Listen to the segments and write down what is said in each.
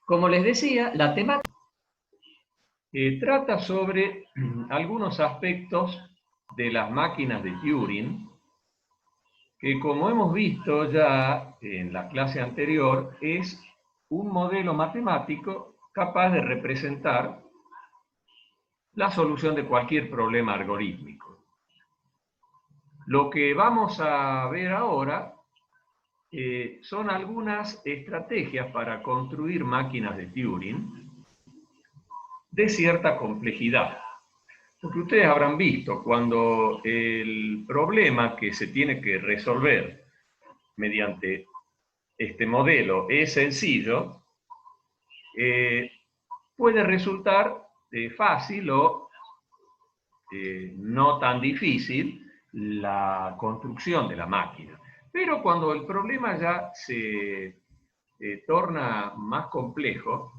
Como les decía, la temática trata sobre algunos aspectos de las máquinas de Turing, que como hemos visto ya en la clase anterior, es un modelo matemático capaz de representar la solución de cualquier problema algorítmico. Lo que vamos a ver ahora son algunas estrategias para construir máquinas de Turing de cierta complejidad. Porque ustedes habrán visto, cuando el problema que se tiene que resolver mediante este modelo es sencillo, puede resultar fácil o no tan difícil la construcción de la máquina. Pero cuando el problema ya se torna más complejo,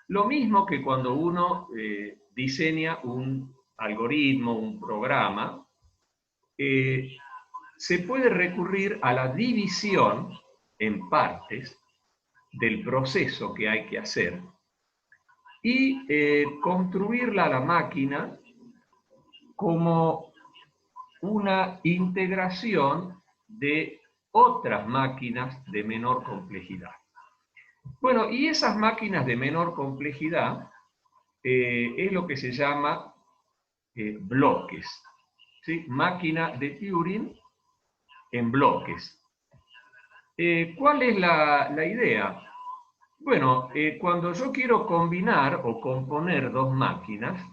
lo mismo que cuando uno diseña un algoritmo, un programa, se puede recurrir a la división en partes del proceso que hay que hacer y construirla a la máquina como una integración de otras máquinas de menor complejidad. Bueno, y esas máquinas de menor complejidad es lo que se llama bloques, ¿sí? Máquina de Turing en bloques. ¿Cuál es la idea? Bueno, cuando yo quiero combinar o componer dos máquinas,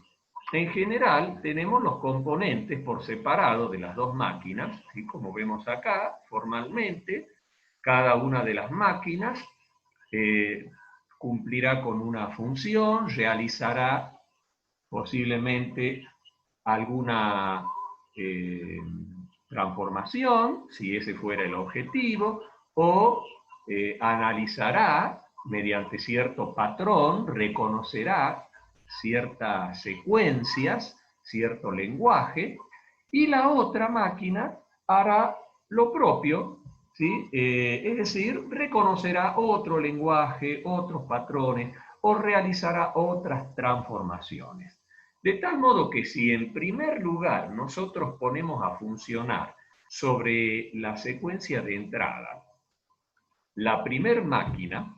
en general tenemos los componentes por separado de las dos máquinas, ¿sí? Como vemos acá, formalmente, cada una de las máquinas cumplirá con una función, realizará posiblemente alguna transformación, si ese fuera el objetivo, o analizará mediante cierto patrón, reconocerá ciertas secuencias, cierto lenguaje, y la otra máquina hará lo propio, ¿sí? Es decir, reconocerá otro lenguaje, otros patrones, o realizará otras transformaciones. De tal modo que si en primer lugar nosotros ponemos a funcionar sobre la secuencia de entrada la primer máquina,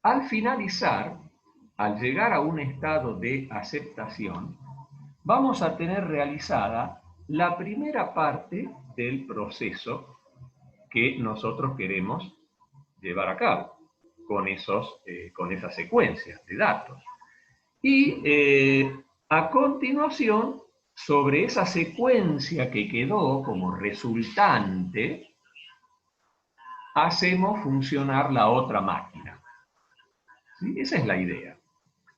al finalizar, al llegar a un estado de aceptación, vamos a tener realizada la primera parte del proceso que nosotros queremos llevar a cabo con esas secuencias de datos. Y a continuación, sobre esa secuencia que quedó como resultante, hacemos funcionar la otra máquina. ¿Sí? Esa es la idea.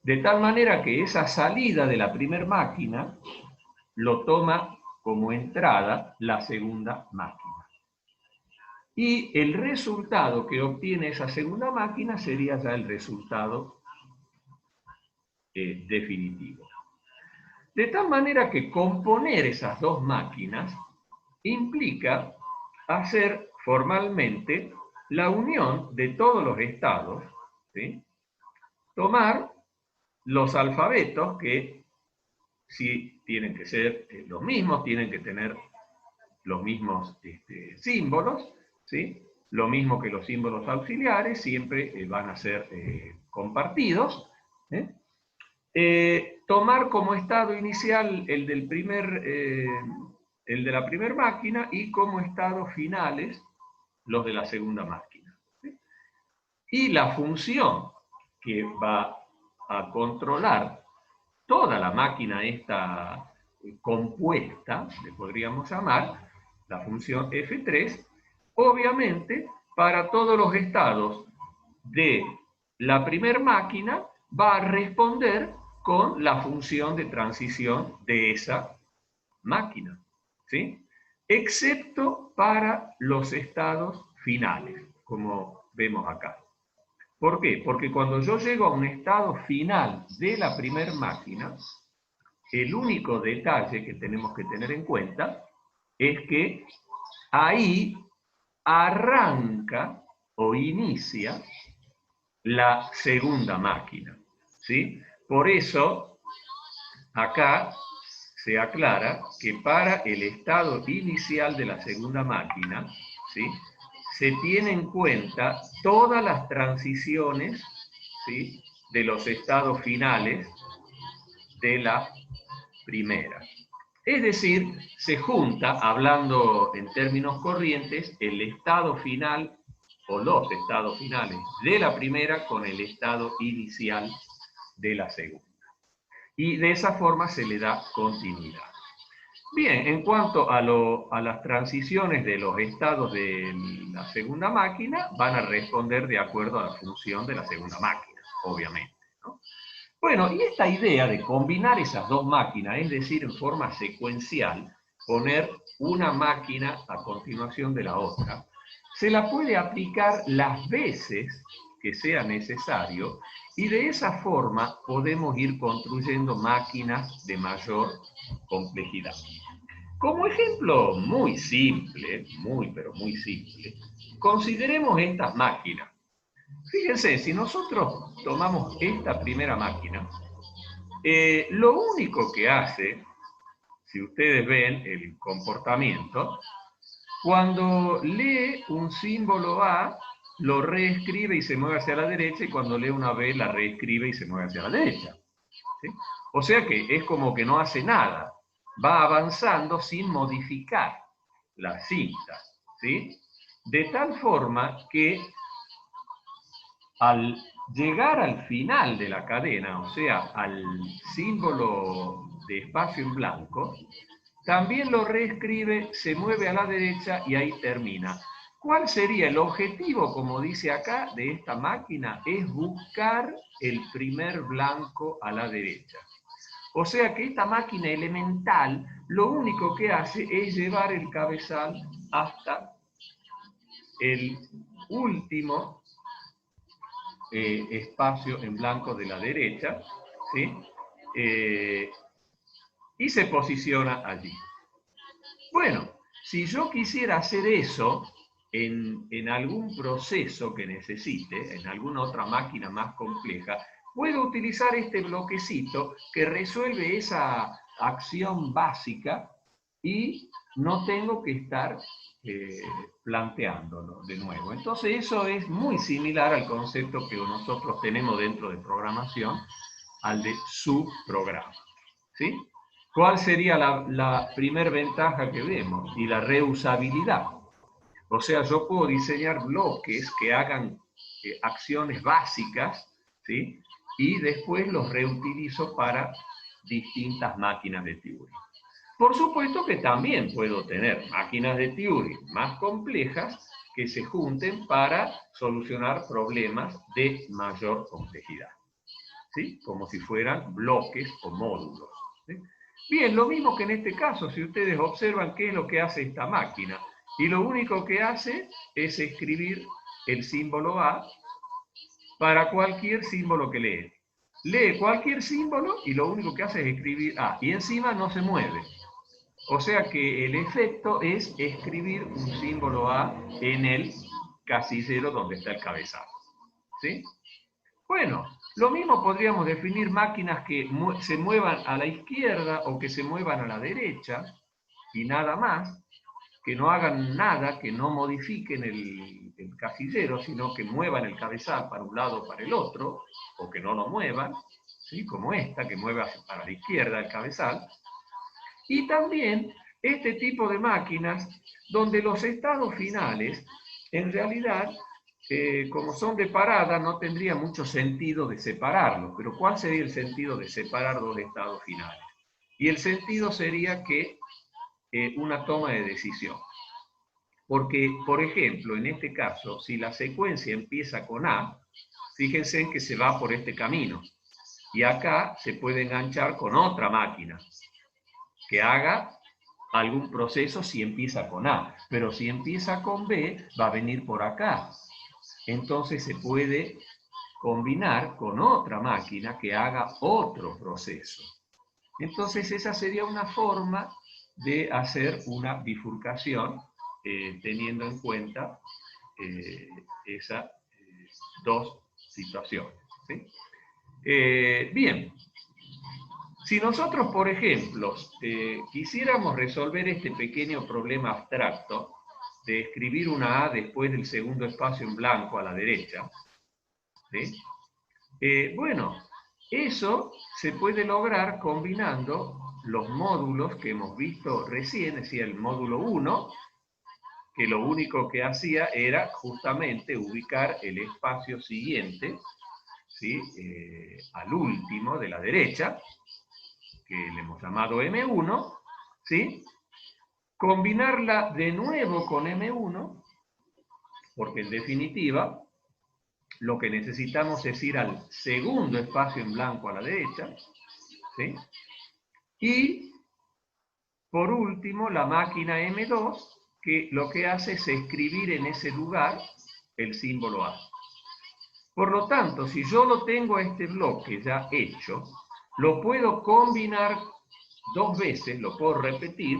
De tal manera que esa salida de la primera máquina lo toma como entrada la segunda máquina. Y el resultado que obtiene esa segunda máquina sería ya el resultado definitivo. De tal manera que componer esas dos máquinas implica hacer formalmente la unión de todos los estados, ¿sí? Tomar los alfabetos que sí tienen que ser los mismos, tienen que tener los mismos símbolos, ¿sí? Lo mismo que los símbolos auxiliares, siempre van a ser compartidos. Tomar como estado inicial el de la primera máquina y como estado finales los de la segunda máquina. ¿Sí? Y la función que va a controlar toda la máquina esta compuesta, le podríamos llamar, la función F3, obviamente para todos los estados de la primera máquina va a responder con la función de transición de esa máquina, ¿sí? Excepto para los estados finales, como vemos acá. ¿Por qué? Porque cuando yo llego a un estado final de la primera máquina, el único detalle que tenemos que tener en cuenta es que ahí arranca o inicia la segunda máquina, ¿sí? Por eso, acá se aclara que para el estado inicial de la segunda máquina, ¿sí?, se tiene en cuenta todas las transiciones, ¿sí?, de los estados finales de la primera. Es decir, se junta, hablando en términos corrientes, el estado final o los estados finales de la primera con el estado inicial de la segunda. Y de esa forma se le da continuidad. Bien, en cuanto a las transiciones de los estados de la segunda máquina, van a responder de acuerdo a la función de la segunda máquina, obviamente, ¿no? Bueno, y esta idea de combinar esas dos máquinas, es decir, en forma secuencial, poner una máquina a continuación de la otra, se la puede aplicar las veces que sea necesario y de esa forma podemos ir construyendo máquinas de mayor complejidad. Como ejemplo muy simple, pero muy simple, consideremos estas máquinas. Fíjense, si nosotros tomamos esta primera máquina, lo único que hace, si ustedes ven el comportamiento, cuando lee un símbolo A, lo reescribe y se mueve hacia la derecha, y cuando lee una B, la reescribe y se mueve hacia la derecha, ¿sí? O sea que es como que no hace nada, va avanzando sin modificar la cinta, ¿sí? De tal forma que al llegar al final de la cadena, o sea, al símbolo de espacio en blanco, también lo reescribe, se mueve a la derecha y ahí termina. ¿Cuál sería el objetivo, como dice acá, de esta máquina? Es buscar el primer blanco a la derecha. O sea que esta máquina elemental lo único que hace es llevar el cabezal hasta el último espacio en blanco de la derecha, ¿sí? Y se posiciona allí. Bueno, si yo quisiera hacer eso en algún proceso que necesite, en alguna otra máquina más compleja, puedo utilizar este bloquecito que resuelve esa acción básica y no tengo que estar planteándolo de nuevo. Entonces eso es muy similar al concepto que nosotros tenemos dentro de programación, al de subprograma, ¿sí? ¿Cuál sería la primer ventaja que vemos? Y la reusabilidad. O sea, yo puedo diseñar bloques que hagan acciones básicas, ¿sí?, y después los reutilizo para distintas máquinas de Turing. Por supuesto que también puedo tener máquinas de Turing más complejas que se junten para solucionar problemas de mayor complejidad, ¿sí?, como si fueran bloques o módulos, ¿sí? Bien, lo mismo que en este caso, si ustedes observan qué es lo que hace esta máquina, y lo único que hace es escribir el símbolo A para cualquier símbolo que lee. Lee cualquier símbolo y lo único que hace es escribir A, y encima no se mueve. O sea que el efecto es escribir un símbolo A en el casillero donde está el cabezal, ¿sí? Bueno, lo mismo podríamos definir máquinas que se muevan a la izquierda o que se muevan a la derecha y nada más, que no hagan nada, que no modifiquen el casillero, sino que muevan el cabezal para un lado o para el otro, o que no lo muevan, ¿sí?, como esta, que mueve para la izquierda el cabezal. Y también este tipo de máquinas donde los estados finales, en realidad, como son de parada, no tendría mucho sentido de separarlos. Pero ¿cuál sería el sentido de separar dos estados finales? Y el sentido sería que una toma de decisión. Porque, por ejemplo, en este caso, si la secuencia empieza con A, fíjense que se va por este camino. Y acá se puede enganchar con otra máquina que haga algún proceso si empieza con A. Pero si empieza con B, va a venir por acá. Entonces se puede combinar con otra máquina que haga otro proceso. Entonces esa sería una forma de hacer una bifurcación teniendo en cuenta esas dos situaciones, ¿sí? Bien, si nosotros, por ejemplo, quisiéramos resolver este pequeño problema abstracto de escribir una A después del segundo espacio en blanco a la derecha, ¿sí? Bueno, eso se puede lograr combinando los módulos que hemos visto recién, es decir, el módulo 1, que lo único que hacía era justamente ubicar el espacio siguiente, ¿sí? Al último de la derecha, que le hemos llamado M1, ¿sí? Combinarla de nuevo con M1, porque en definitiva lo que necesitamos es ir al segundo espacio en blanco a la derecha, ¿sí? Y por último la máquina M2, que lo que hace es escribir en ese lugar el símbolo A. Por lo tanto, si yo lo tengo a este bloque ya hecho, lo puedo combinar dos veces, lo puedo repetir,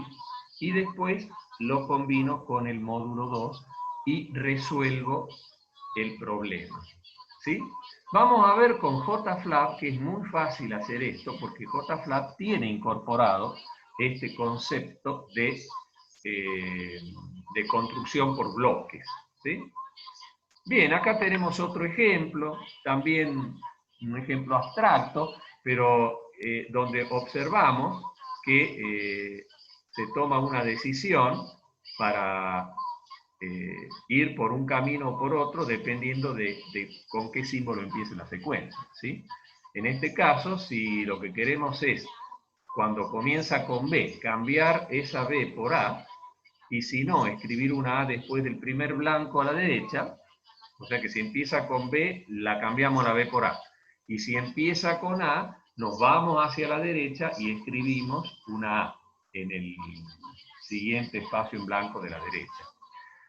y después lo combino con el módulo 2 y resuelvo el problema, ¿sí? Vamos a ver con JFlap que es muy fácil hacer esto, porque JFlap tiene incorporado este concepto de construcción por bloques, ¿sí? Bien, acá tenemos otro ejemplo, también un ejemplo abstracto, pero donde observamos que se toma una decisión para ir por un camino o por otro, dependiendo de con qué símbolo empiece la secuencia, ¿sí? En este caso, si lo que queremos es, cuando comienza con B, cambiar esa B por A, y si no, escribir una A después del primer blanco a la derecha, o sea que si empieza con B, la cambiamos la B por A. Y si empieza con A, nos vamos hacia la derecha y escribimos una A en el siguiente espacio en blanco de la derecha.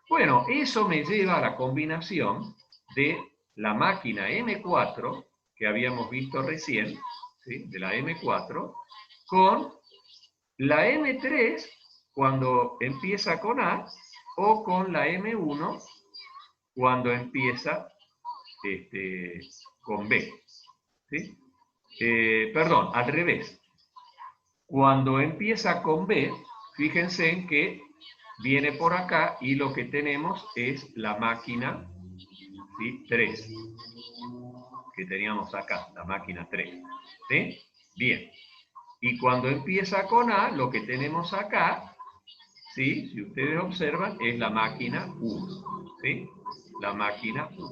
Bueno, eso me lleva a la combinación de la máquina M4, que habíamos visto recién, ¿sí? De la M4, con la M3 cuando empieza con A, o con la M1 cuando empieza con B, ¿sí? Perdón, al revés. Cuando empieza con B, fíjense en que viene por acá y lo que tenemos es la máquina, ¿sí? 3, que teníamos acá, la máquina 3, ¿sí? Bien. Y cuando empieza con A, lo que tenemos acá, ¿sí? Si ustedes observan, es la máquina 1, ¿sí? La máquina 1.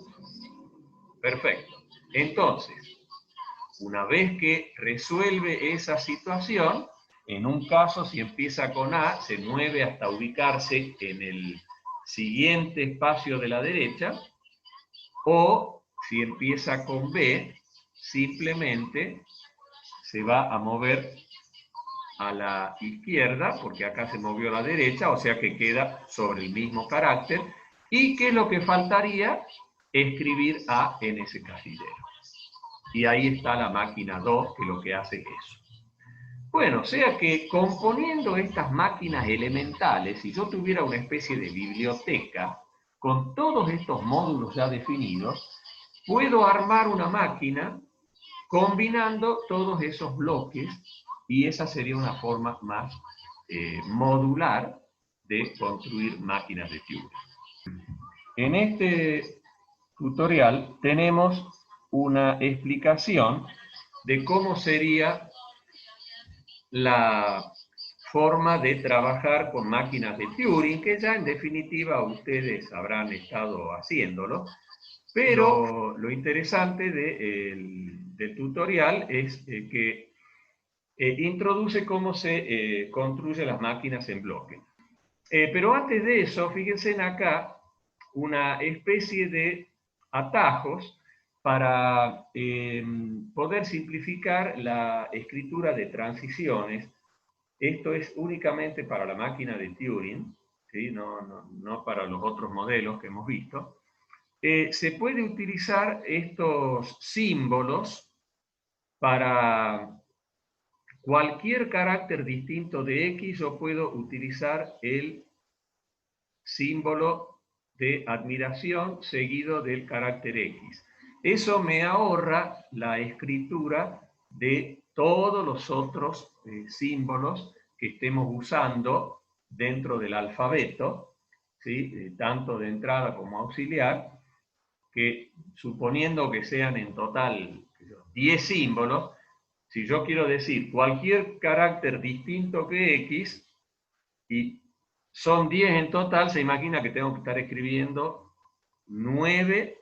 Perfecto. Entonces, una vez que resuelve esa situación, en un caso, si empieza con A, se mueve hasta ubicarse en el siguiente espacio de la derecha, o si empieza con B, simplemente se va a mover a la izquierda, porque acá se movió a la derecha, o sea que queda sobre el mismo carácter. ¿Y qué es lo que faltaría? Escribir A en ese casillero. Y ahí está la máquina 2, que lo que hace es eso. Bueno, o sea que componiendo estas máquinas elementales, si yo tuviera una especie de biblioteca con todos estos módulos ya definidos, puedo armar una máquina combinando todos esos bloques, y esa sería una forma más modular de construir máquinas de Turing. En este tutorial tenemos una explicación de cómo sería la forma de trabajar con máquinas de Turing, que ya en definitiva ustedes habrán estado haciéndolo, pero lo interesante del tutorial es que introduce cómo se construyen las máquinas en bloque. Pero antes de eso, fíjense en acá una especie de atajos para poder simplificar la escritura de transiciones. Esto es únicamente para la máquina de Turing, ¿sí? No para los otros modelos que hemos visto. Se puede utilizar estos símbolos para cualquier carácter distinto de X. Yo puedo utilizar el símbolo de admiración seguido del carácter X. Eso me ahorra la escritura de todos los otros símbolos que estemos usando dentro del alfabeto, ¿sí? Tanto de entrada como auxiliar, que suponiendo que sean en total 10 símbolos, si yo quiero decir cualquier carácter distinto que X, y son 10 en total, se imagina que tengo que estar escribiendo 9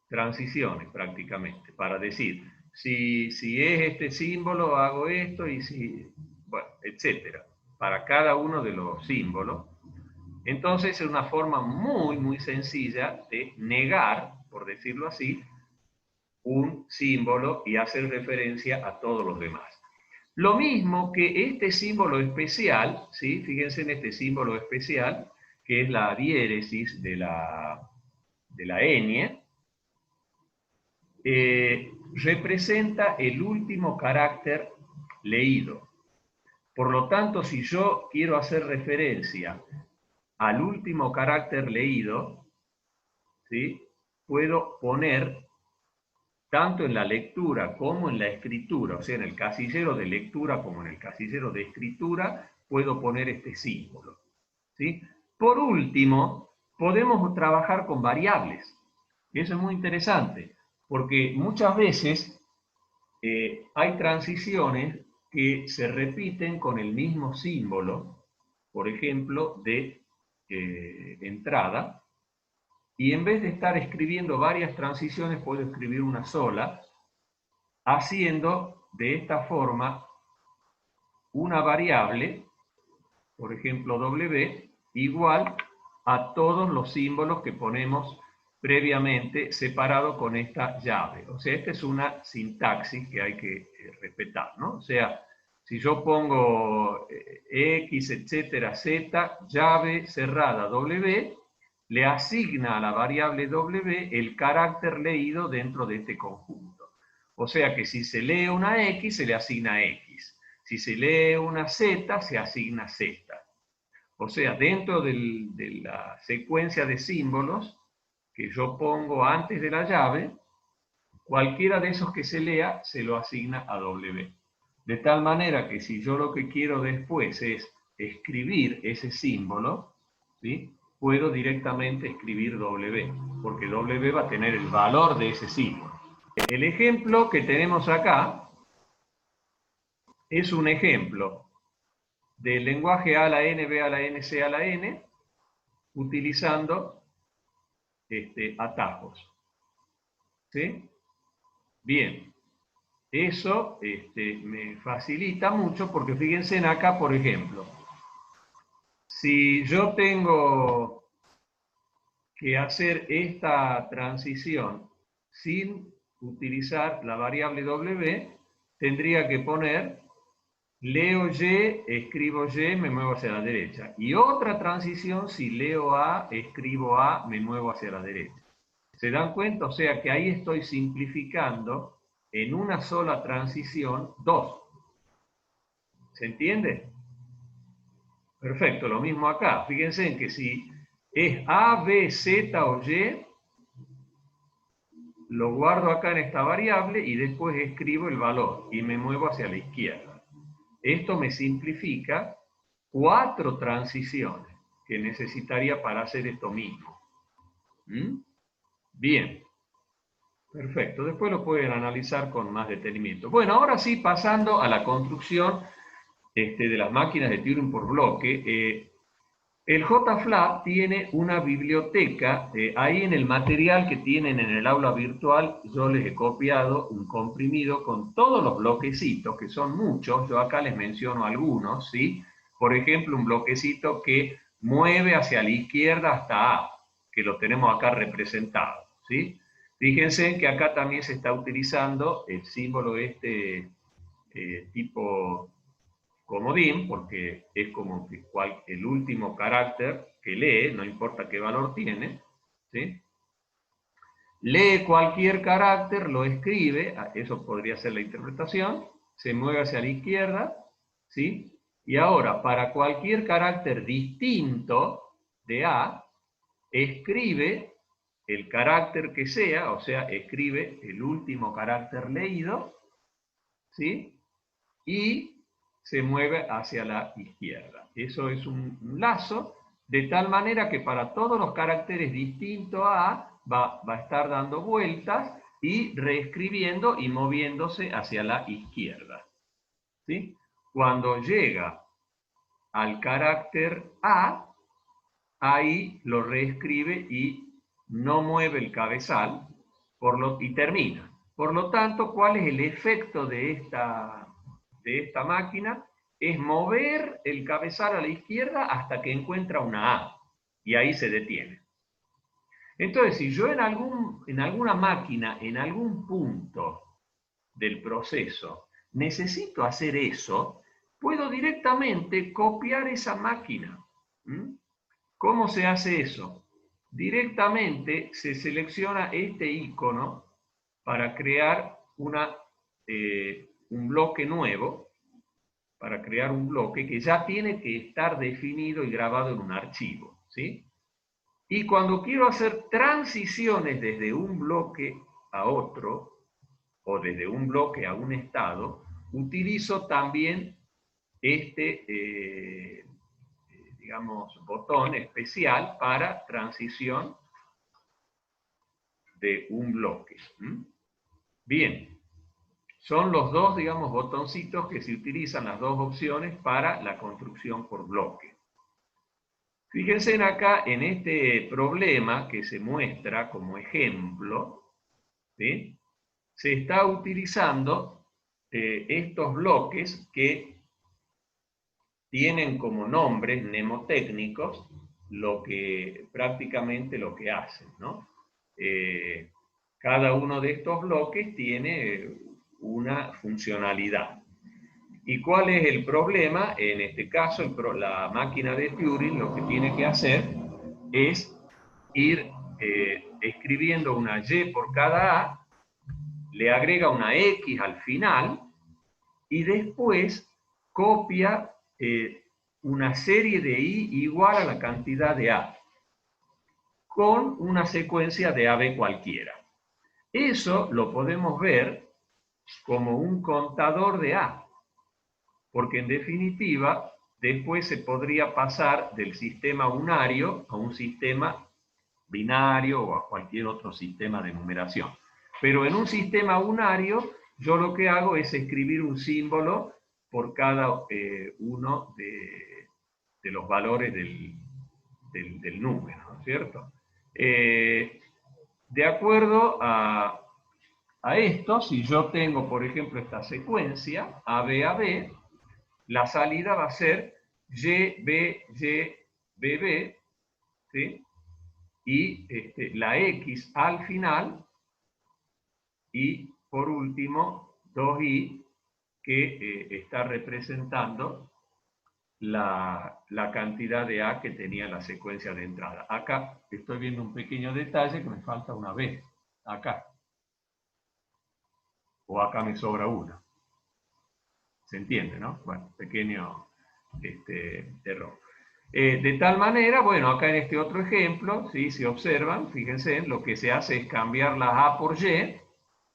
transiciones prácticamente, para decir, si es este símbolo, hago esto, y si, bueno, etcétera, para cada uno de los símbolos. Entonces es una forma muy, muy sencilla de negar, por decirlo así, un símbolo y hacer referencia a todos los demás. Lo mismo que este símbolo especial, ¿sí? Fíjense en este símbolo especial, que es la diéresis de la ñ, representa el último carácter leído. Por lo tanto, si yo quiero hacer referencia al último carácter leído, ¿sí? Puedo poner tanto en la lectura como en la escritura, o sea, en el casillero de lectura como en el casillero de escritura, puedo poner este símbolo, ¿sí? Por último, podemos trabajar con variables. Eso es muy interesante, porque muchas veces hay transiciones que se repiten con el mismo símbolo, por ejemplo, de entrada, y en vez de estar escribiendo varias transiciones, puedo escribir una sola, haciendo de esta forma una variable, por ejemplo W, igual a todos los símbolos que ponemos previamente separado con esta llave. O sea, esta es una sintaxis que hay que respetar, ¿no? O sea, si yo pongo X, etcétera, Z, llave cerrada W, le asigna a la variable W el carácter leído dentro de este conjunto. O sea que si se lee una X, se le asigna X. Si se lee una Z, se asigna Z. O sea, dentro de la secuencia de símbolos que yo pongo antes de la llave, cualquiera de esos que se lea se lo asigna a W. De tal manera que si yo lo que quiero después es escribir ese símbolo, ¿sí? Puedo directamente escribir W, porque W va a tener el valor de ese símbolo. El ejemplo que tenemos acá es un ejemplo del lenguaje A a la N, B a la N, C a la N, utilizando atajos. ¿Sí? Bien, eso me facilita mucho porque fíjense en acá, por ejemplo, si yo tengo que hacer esta transición sin utilizar la variable W, tendría que poner leo Y, escribo Y, me muevo hacia la derecha. Y otra transición, si leo A, escribo A, me muevo hacia la derecha. ¿Se dan cuenta? O sea que ahí estoy simplificando en una sola transición dos. ¿Se entiende? Perfecto, lo mismo acá. Fíjense en que si es A, B, Z o Y, lo guardo acá en esta variable y después escribo el valor y me muevo hacia la izquierda. Esto me simplifica 4 transiciones que necesitaría para hacer esto mismo. ¿Mm? Bien, perfecto. Después lo pueden analizar con más detenimiento. Bueno, ahora sí, pasando a la construcción de las máquinas de Turing por bloque. El JFLAP tiene una biblioteca, ahí en el material que tienen en el aula virtual, yo les he copiado un comprimido con todos los bloquecitos, que son muchos, yo acá les menciono algunos, ¿sí? Por ejemplo, un bloquecito que mueve hacia la izquierda hasta A, que lo tenemos acá representado, ¿sí? Fíjense que acá también se está utilizando el símbolo tipo comodín, porque es como que el último carácter que lee, no importa qué valor tiene, ¿sí? Lee cualquier carácter, lo escribe, eso podría ser la interpretación, se mueve hacia la izquierda, ¿sí? Y ahora, para cualquier carácter distinto de A, escribe el carácter que sea, o sea, escribe el último carácter leído, ¿sí? Y se mueve hacia la izquierda. Eso es un lazo, de tal manera que para todos los caracteres distintos a va a estar dando vueltas y reescribiendo y moviéndose hacia la izquierda, ¿sí? Cuando llega al carácter A, ahí lo reescribe y no mueve el cabezal y termina. Por lo tanto, ¿cuál es el efecto de esta máquina? Es mover el cabezal a la izquierda hasta que encuentra una A, y ahí se detiene. Entonces, si yo en alguna máquina, en algún punto del proceso, necesito hacer eso, puedo directamente copiar esa máquina. ¿Cómo se hace eso? Directamente se selecciona este icono para crear un bloque nuevo, para crear un bloque que ya tiene que estar definido y grabado en un archivo, ¿sí? Y cuando quiero hacer transiciones desde un bloque a otro, o desde un bloque a un estado, utilizo también este, digamos, botón especial para transición de un bloque. Bien, son los dos, digamos, botoncitos que se utilizan, las dos opciones para la construcción por bloque. Fíjense acá en este problema que se muestra como ejemplo, ¿sí? Se está utilizando estos bloques que tienen como nombres mnemotécnicos prácticamente lo que hacen, ¿no? Cada uno de estos bloques tiene una funcionalidad. ¿Y cuál es el problema? En este caso, la máquina de Turing lo que tiene que hacer es ir escribiendo una Y por cada A, le agrega una X al final y después copia una serie de I igual a la cantidad de A con una secuencia de AB cualquiera. Eso lo podemos ver como un contador de A, porque en definitiva después se podría pasar del sistema unario a un sistema binario o a cualquier otro sistema de numeración. Pero en un sistema unario yo lo que hago es escribir un símbolo por cada uno de los valores del número, ¿no es cierto? De acuerdo a esto, si yo tengo, por ejemplo, esta secuencia, AB, la salida va a ser YB, ¿sí? Y la X al final, y por último, 2i, que está representando la cantidad de A que tenía la secuencia de entrada. Acá estoy viendo un pequeño detalle que me falta una B, acá. O acá me sobra una. ¿Se entiende, no? Bueno, pequeño error. De tal manera, bueno, acá en este otro ejemplo, ¿sí? Si observan, fíjense, lo que se hace es cambiar la A por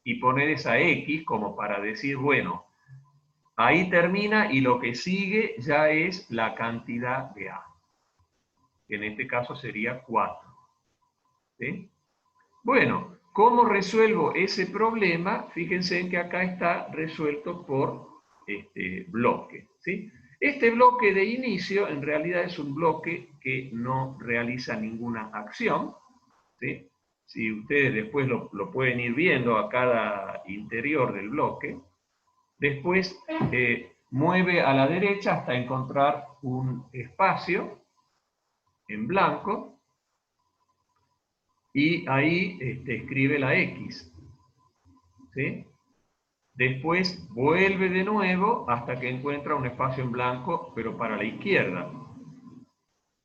y poner esa X como para decir, bueno, ahí termina y lo que sigue ya es la cantidad de A. Que en este caso sería 4. ¿Sí? Bueno, ¿cómo resuelvo ese problema? Fíjense que acá está resuelto por bloque, ¿sí? Este bloque de inicio en realidad es un bloque que no realiza ninguna acción, ¿sí? Si ustedes después lo pueden ir viendo a cada interior del bloque, después mueve a la derecha hasta encontrar un espacio en blanco y ahí escribe la X, ¿sí? Después vuelve de nuevo hasta que encuentra un espacio en blanco, pero para la izquierda.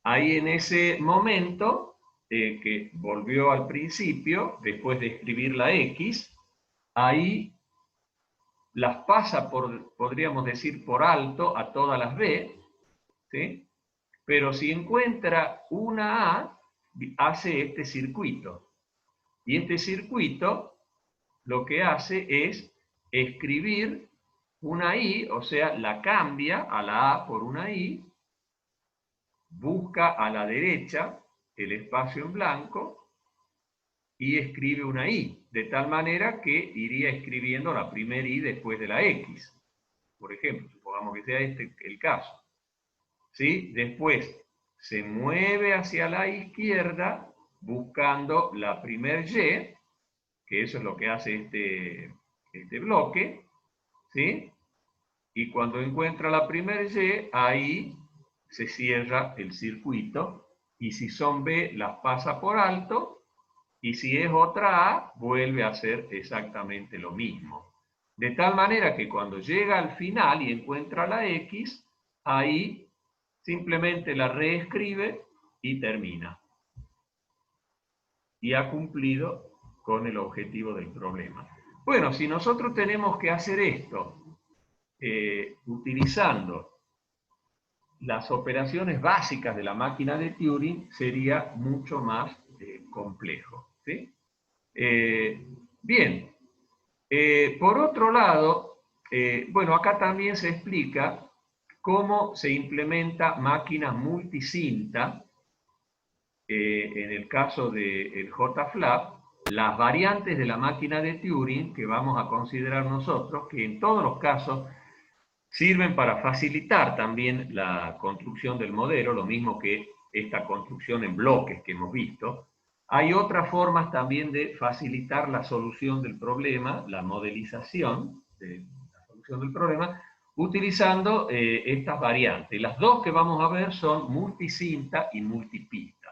Ahí en ese momento, que volvió al principio, después de escribir la X, ahí las pasa podríamos decir, por alto a todas las B, ¿sí? Pero si encuentra una A, hace este circuito. Y este circuito lo que hace es escribir una I, o sea, la cambia a la A por una I, busca a la derecha el espacio en blanco y escribe una I, de tal manera que iría escribiendo la primera I después de la X. Por ejemplo, supongamos que sea este el caso. ¿Sí? Después se mueve hacia la izquierda buscando la primer Y, que eso es lo que hace este bloque, ¿sí? Y cuando encuentra la primer Y, ahí se cierra el circuito, y si son B, las pasa por alto, y si es otra A, vuelve a hacer exactamente lo mismo. De tal manera que cuando llega al final y encuentra la X, ahí simplemente la reescribe y termina. Y ha cumplido con el objetivo del problema. Bueno, si nosotros tenemos que hacer esto utilizando las operaciones básicas de la máquina de Turing, sería mucho más complejo. ¿Sí? Bien, por otro lado, bueno, acá también se explica cómo se implementa máquinas multicinta. En el caso del JFLAP, las variantes de la máquina de Turing que vamos a considerar nosotros, que en todos los casos sirven para facilitar también la construcción del modelo, lo mismo que esta construcción en bloques que hemos visto. Hay otras formas también de facilitar la solución del problema, la modelización de la solución del problema, utilizando estas variantes. Las dos que vamos a ver son multicinta y multipista.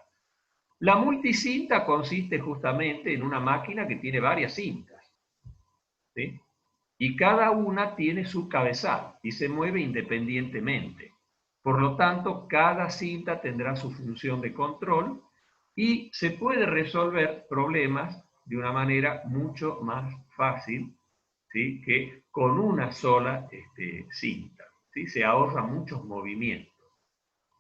La multicinta consiste justamente en una máquina que tiene varias cintas, ¿sí? Y cada una tiene su cabezal y se mueve independientemente. Por lo tanto, cada cinta tendrá su función de control y se puede resolver problemas de una manera mucho más fácil, ¿sí? Que con una sola cinta, ¿sí? Se ahorra muchos movimientos,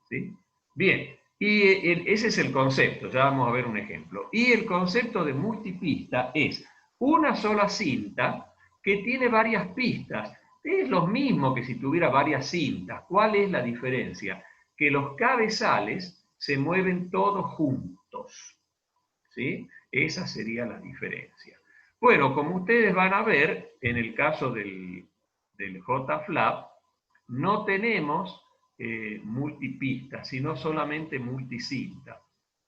¿sí? Bien, y ese es el concepto, ya vamos a ver un ejemplo. Y el concepto de multipista es una sola cinta que tiene varias pistas. Es lo mismo que si tuviera varias cintas. ¿Cuál es la diferencia? Que los cabezales se mueven todos juntos, ¿sí? Esa sería la diferencia. Bueno, como ustedes van a ver, en el caso del JFLAP, no tenemos multipista, sino solamente multicinta.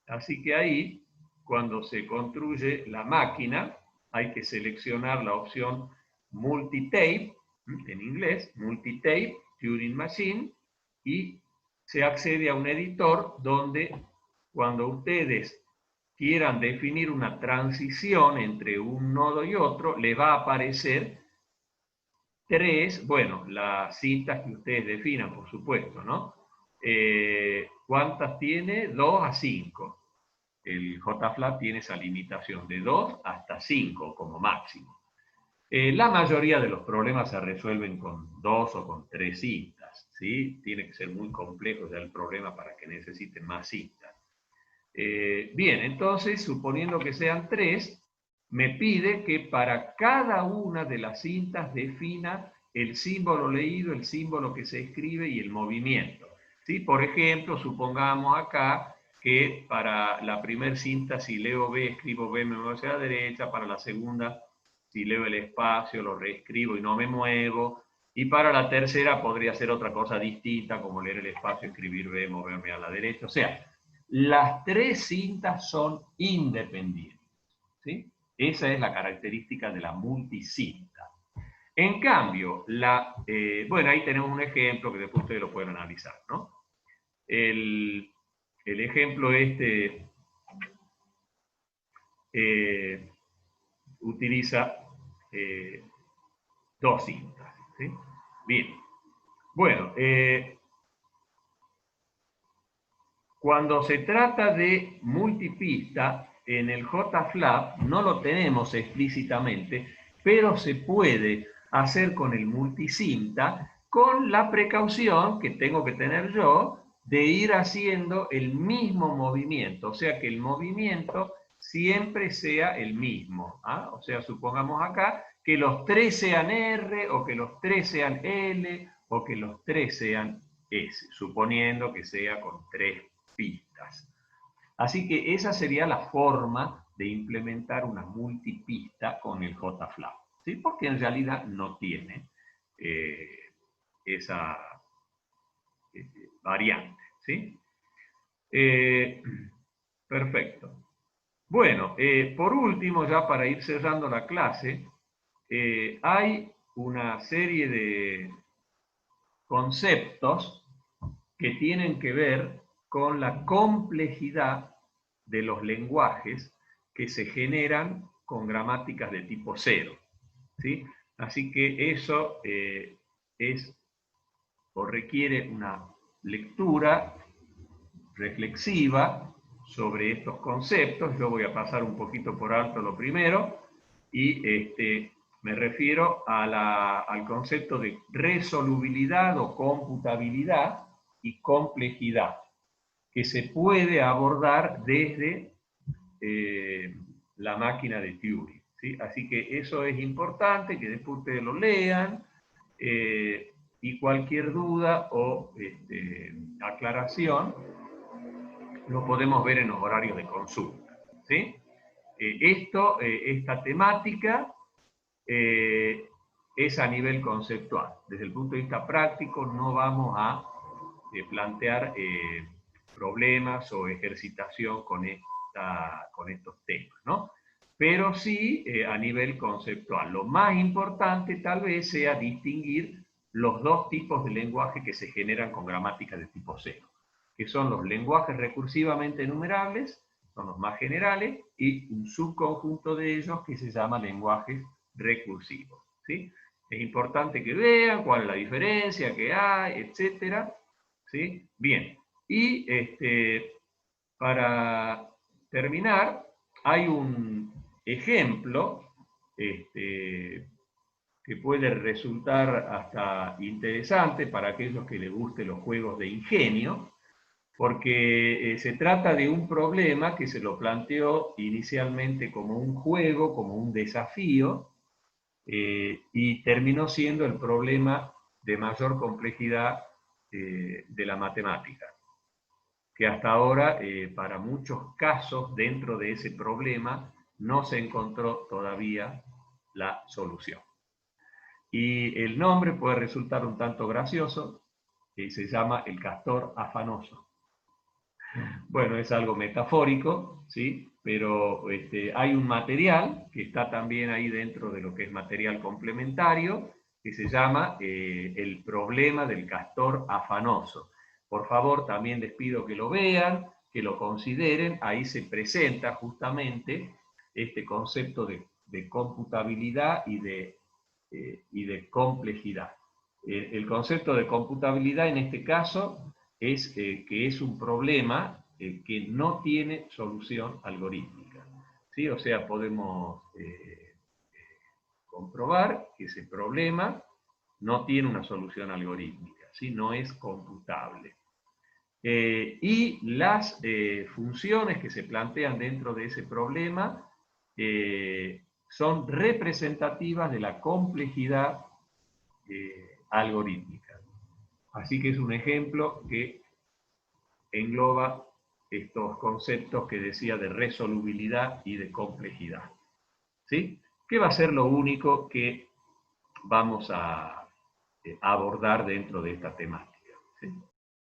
Así que ahí, cuando se construye la máquina, hay que seleccionar la opción multitape, en inglés, multitape, Turing Machine, y se accede a un editor donde cuando ustedes quieran definir una transición entre un nodo y otro, le va a aparecer tres, bueno, las cintas que ustedes definan, por supuesto, ¿no? ¿Cuántas tiene? 2 a 5. El JFLAP tiene esa limitación de 2 hasta 5 como máximo. La mayoría de los problemas se resuelven con 2 o con 3 cintas, ¿sí? Tiene que ser muy complejo ya el problema para que necesiten más cintas. Bien, entonces, suponiendo que sean 3, me pide que para cada una de las cintas defina el símbolo leído, el símbolo que se escribe y el movimiento. ¿Sí? Por ejemplo, supongamos acá que para la primera cinta, si leo B, escribo B, me muevo hacia la derecha. Para la segunda, si leo el espacio, lo reescribo y no me muevo. Y para la tercera podría ser otra cosa distinta, como leer el espacio, escribir B, moverme a la derecha. O sea, las tres cintas son independientes, ¿sí? Esa es la característica de la multicinta. En cambio, bueno, ahí tenemos un ejemplo que después ustedes lo pueden analizar, ¿no? El ejemplo utiliza dos cintas, ¿sí? Bien. Bueno, cuando se trata de multipista, en el JFLAP no lo tenemos explícitamente, pero se puede hacer con el multicinta con la precaución que tengo que tener yo de ir haciendo el mismo movimiento, o sea que el movimiento siempre sea el mismo. ¿Ah? O sea, supongamos acá que los 3 sean R, o que los 3 sean L, o que los 3 sean S, suponiendo que sea con 3 pistas. Así que esa sería la forma de implementar una multipista con el JFLAP, ¿sí? Porque en realidad no tiene esa variante, ¿sí? Perfecto. Bueno, por último, ya para ir cerrando la clase, hay una serie de conceptos que tienen que ver con la complejidad de los lenguajes que se generan con gramáticas de tipo cero, ¿sí? Así que eso es o requiere una lectura reflexiva sobre estos conceptos. Yo voy a pasar un poquito por alto lo primero y me refiero al concepto de resolubilidad o computabilidad y complejidad, que se puede abordar desde la máquina de Turing, ¿sí? Así que eso es importante, que después ustedes lo lean, y cualquier duda o aclaración lo podemos ver en los horarios de consulta, ¿sí? Esta temática es a nivel conceptual. Desde el punto de vista práctico no vamos a plantear problemas o ejercitación con estos temas, ¿no? Pero sí a nivel conceptual. Lo más importante tal vez sea distinguir los dos tipos de lenguaje que se generan con gramática de tipo cero, que son los lenguajes recursivamente enumerables, son los más generales, y un subconjunto de ellos que se llama lenguajes recursivos, ¿sí? Es importante que vean cuál es la diferencia que hay, etcétera, ¿sí? Bien, y para terminar, hay un ejemplo que puede resultar hasta interesante para aquellos que les gusten los juegos de ingenio, porque se trata de un problema que se lo planteó inicialmente como un juego, como un desafío, y terminó siendo el problema de mayor complejidad de la matemática, que hasta ahora, para muchos casos dentro de ese problema, no se encontró todavía la solución. Y el nombre puede resultar un tanto gracioso, y se llama el castor afanoso. Bueno, es algo metafórico, ¿sí? Pero hay un material que está también ahí dentro de lo que es material complementario, que se llama el problema del castor afanoso. Por favor, también les pido que lo vean, que lo consideren. Ahí se presenta justamente este concepto de computabilidad y de complejidad. El concepto de computabilidad en este caso es que es un problema que no tiene solución algorítmica, ¿sí? O sea, podemos comprobar que ese problema no tiene una solución algorítmica, ¿sí? No es computable. Y las funciones que se plantean dentro de ese problema son representativas de la complejidad algorítmica. Así que es un ejemplo que engloba estos conceptos que decía de resolubilidad y de complejidad, ¿sí? Que va a ser lo único que vamos a abordar dentro de esta temática, ¿sí?